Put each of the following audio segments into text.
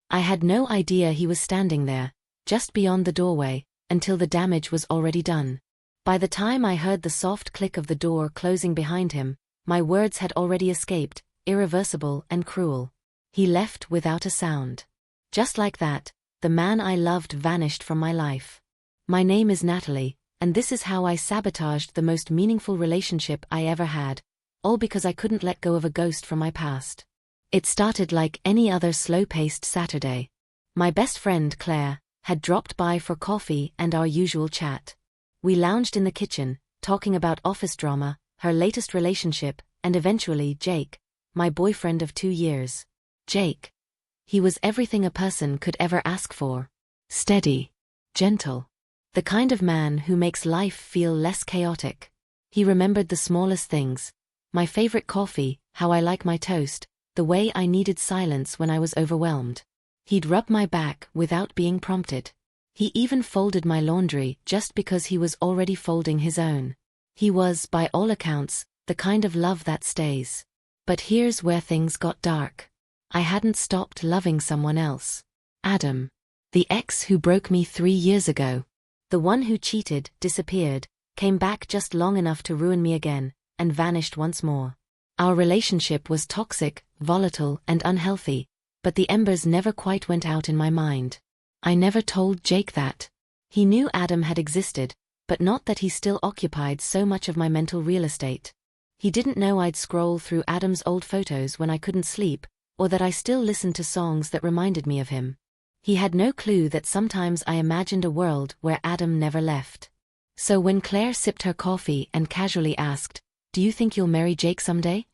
I had no idea he was standing there, just beyond the doorway, until the damage was already done. By the time I heard the soft click of the door closing behind him, my words had already escaped, irreversible and cruel. He left without a sound. Just like that, the man I loved vanished from my life. My name is Natalie, and this is how I sabotaged the most meaningful relationship I ever had, all because I couldn't let go of a ghost from my past. It started like any other slow-paced Saturday. My best friend, Claire, had dropped by for coffee and our usual chat. We lounged in the kitchen, talking about office drama, her latest relationship, and eventually Jake, my boyfriend of 2 years. Jake. He was everything a person could ever ask for. Steady. Gentle. The kind of man who makes life feel less chaotic. He remembered the smallest things. My favorite coffee, how I like my toast, the way I needed silence when I was overwhelmed. He'd rub my back without being prompted. He even folded my laundry just because he was already folding his own. He was, by all accounts, the kind of love that stays. But here's where things got dark. I hadn't stopped loving someone else. Adam. The ex who broke me 3 years ago. The one who cheated, disappeared, came back just long enough to ruin me again, and vanished once more. Our relationship was toxic, volatile, and unhealthy, but the embers never quite went out in my mind. I never told Jake that. He knew Adam had existed, but not that he still occupied so much of my mental real estate. He didn't know I'd scroll through Adam's old photos when I couldn't sleep, or that I still listened to songs that reminded me of him. He had no clue that sometimes I imagined a world where Adam never left. So when Claire sipped her coffee and casually asked, "Do you think you'll marry Jake someday?"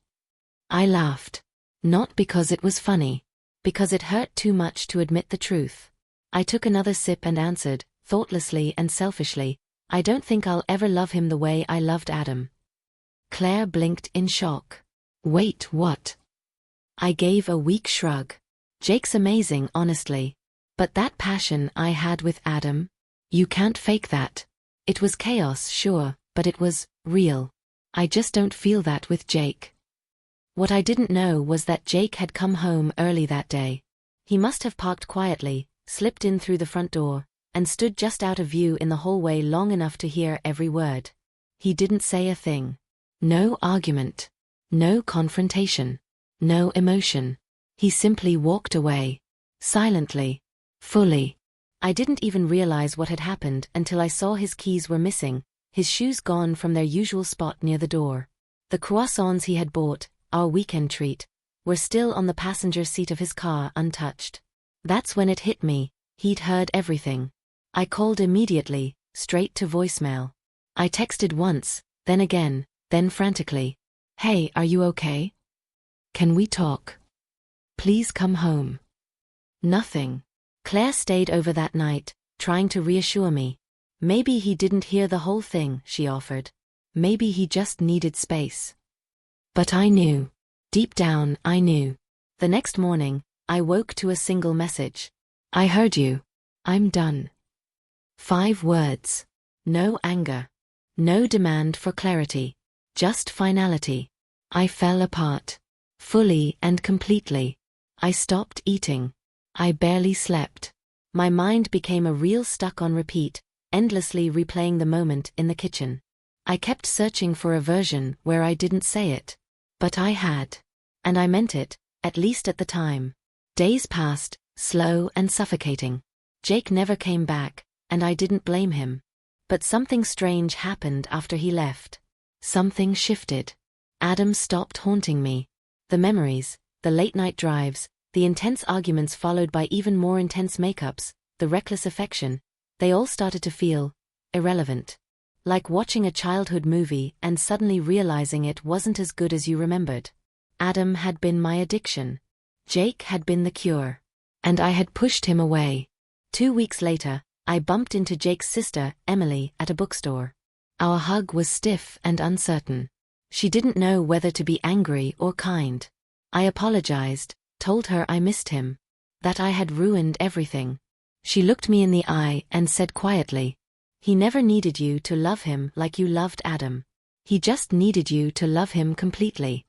I laughed. Not because it was funny. Because it hurt too much to admit the truth. I took another sip and answered, thoughtlessly and selfishly, "I don't think I'll ever love him the way I loved Adam." Claire blinked in shock. "Wait, what?" I gave a weak shrug. "Jake's amazing, honestly. But that passion I had with Adam? You can't fake that. It was chaos, sure, but it was real. I just don't feel that with Jake." What I didn't know was that Jake had come home early that day. He must have parked quietly, slipped in through the front door, and stood just out of view in the hallway long enough to hear every word. He didn't say a thing. No argument. No confrontation. No emotion. He simply walked away. Silently. Fully. I didn't even realize what had happened until I saw his keys were missing, his shoes gone from their usual spot near the door. The croissants he had bought, our weekend treat, were still on the passenger seat of his car untouched. That's when it hit me, he'd heard everything. I called immediately, straight to voicemail. I texted once, then again, then frantically. "Hey, are you okay? Can we talk? Please come home." Nothing. Claire stayed over that night, trying to reassure me. Maybe he didn't hear the whole thing, she offered. Maybe he just needed space. But I knew. Deep down, I knew. The next morning, I woke to a single message. "I heard you. I'm done." 5 words. No anger. No demand for clarity. Just finality. I fell apart. Fully and completely. I stopped eating. I barely slept. My mind became a reel stuck on repeat, endlessly replaying the moment in the kitchen. I kept searching for a version where I didn't say it. But I had. And I meant it, at least at the time. Days passed, slow and suffocating. Jake never came back, and I didn't blame him. But something strange happened after he left. Something shifted. Adam stopped haunting me. The memories, the late-night drives, the intense arguments followed by even more intense makeups, the reckless affection, they all started to feel irrelevant. Like watching a childhood movie and suddenly realizing it wasn't as good as you remembered. Adam had been my addiction. Jake had been the cure. And I had pushed him away. 2 weeks later, I bumped into Jake's sister, Emily, at a bookstore. Our hug was stiff and uncertain. She didn't know whether to be angry or kind. I apologized, told her I missed him. That I had ruined everything. She looked me in the eye and said quietly, "He never needed you to love him like you loved Adam. He just needed you to love him completely."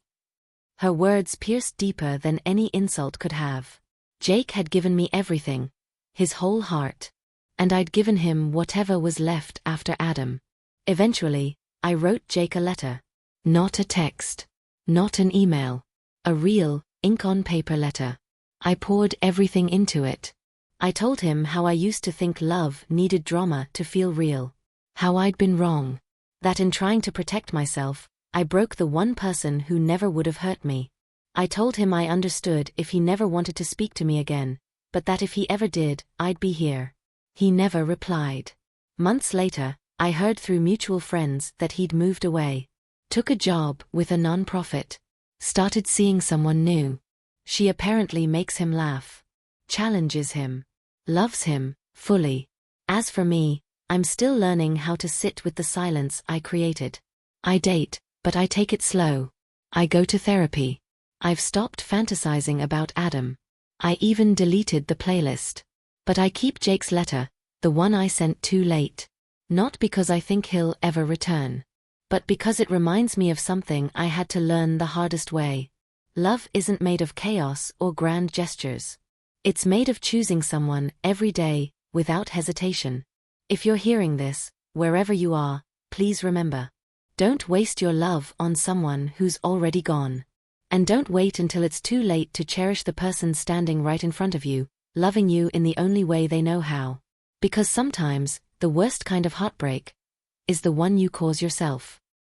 Her words pierced deeper than any insult could have. Jake had given me everything, his whole heart. And I'd given him whatever was left after Adam. Eventually, I wrote Jake a letter. Not a text. Not an email. A real, ink-on-paper letter. I poured everything into it. I told him how I used to think love needed drama to feel real. How I'd been wrong. That in trying to protect myself, I broke the one person who never would have hurt me. I told him I understood if he never wanted to speak to me again, but that if he ever did, I'd be here. He never replied. Months later, I heard through mutual friends that he'd moved away. Took a job with a non-profit. Started seeing someone new. She apparently makes him laugh. Challenges him. Loves him, fully. As for me, I'm still learning how to sit with the silence I created. I date, but I take it slow. I go to therapy. I've stopped fantasizing about Adam. I even deleted the playlist. But I keep Jake's letter, the one I sent too late. Not because I think he'll ever return. But because it reminds me of something I had to learn the hardest way. Love isn't made of chaos or grand gestures. It's made of choosing someone every day, without hesitation. If you're hearing this, wherever you are, please remember. Don't waste your love on someone who's already gone. And don't wait until it's too late to cherish the person standing right in front of you, loving you in the only way they know how. Because sometimes, the worst kind of heartbreak is the one you cause yourself.